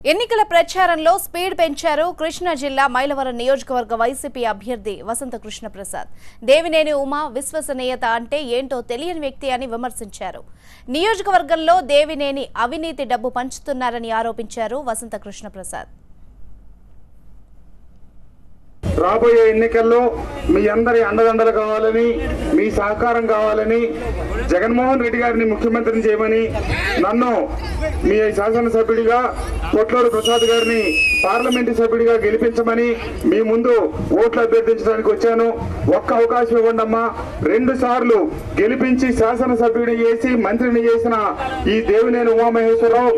ఎన్నికల ప్రచారంలో స్పీడ్ పెంచారు కృష్ణా జిల్లా మైలవరం నియోజకవర్గ వైసీపీ అభ్యర్థి వసంత కృష్ణ ప్రసాద్. దేవినేని ఉమా విశ్వసనీయత అంటే ఏంటో తెలియని వ్యక్తి అని విమర్శించారు. నియోజకవర్గంలో దేవినేని అవినీతి డబ్బు పంచుతున్నారని ఆరోపించారు వసంత కృష్ణ ప్రసాద్. రాబోయే ఎన్నికల్లో మీ అందరి అండదండలు కావాలని, మీ సహకారం కావాలని, జగన్మోహన్ రెడ్డి గారిని ముఖ్యమంత్రిని చేయమని, నన్ను మీ శాసనసభ్యుడిగా కొట్లూరు ప్రసాద్ గారిని పార్లమెంటు సభ్యుడిగా గెలిపించమని మీ ముందు ఓట్లు అభ్యర్థించడానికి వచ్చాను. ఒక్క అవకాశం ఇవ్వండమ్మా. 2 సార్లు గెలిపించి శాసనసభ్యుడిని చేసి మంత్రిని చేసిన ఈ దేవినేని ఉమామహేశ్వరరావు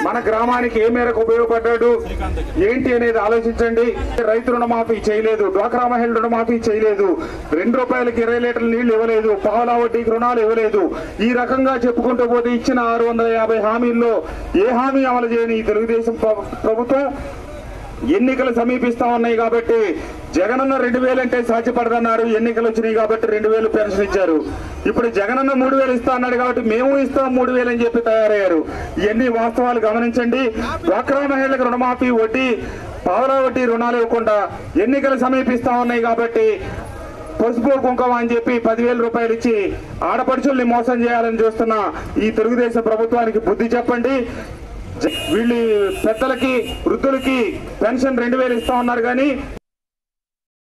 మన గ్రామానికి ఏ మేరకు ఉపయోగపడ్డాడు ఏంటి అనేది ఆలోచించండి. రైతు రుణమాఫీ చేయలేదు, డ్వాక్రా మహిళ రుణమాఫీ చేయలేదు, 2 రూపాయలకి 20 లీటర్ల నీళ్లు ఇవ్వలేదు, పావలా వడ్డీకి రుణాలు ఇవ్వలేదు. ఈ రకంగా చెప్పుకుంటూ పోతే ఇచ్చిన 650 హామీల్లో ఏ హామీ అమలు చేయని ఈ తెలుగుదేశం ప్రభుత్వం ఎన్నికలు సమీపిస్తా ఉన్నాయి కాబట్టి జగనన్న 2000 అంటే సాధ్యపడదన్నారు. ఎన్నికలు వచ్చినాయి కాబట్టి 2000 పెన్షన్ ఇచ్చారు. ఇప్పుడు జగనన్న 3000 ఇస్తా అన్నాడు కాబట్టి మేము ఇస్తాం 3000 అని చెప్పి తయారయ్యారు. ఇవన్నీ వాస్తవాలు గమనించండి. డ్వాక్రా మహిళలకు రుణమాఫీ వడ్డీ, పావలా వడ్డీ రుణాలు ఇవ్వకుండా ఎన్నికలు సమీపిస్తా ఉన్నాయి కాబట్టి పసుపు కుంకుమ అని చెప్పి 10,000 రూపాయలు ఇచ్చి ఆడపడుచుల్ని మోసం చేయాలని చూస్తున్న ఈ తెలుగుదేశం ప్రభుత్వానికి బుద్ధి చెప్పండి. వీళ్ళు పెద్దలకి, వృద్ధులకి పెన్షన్ 2000 ఇస్తా ఉన్నారు కానీ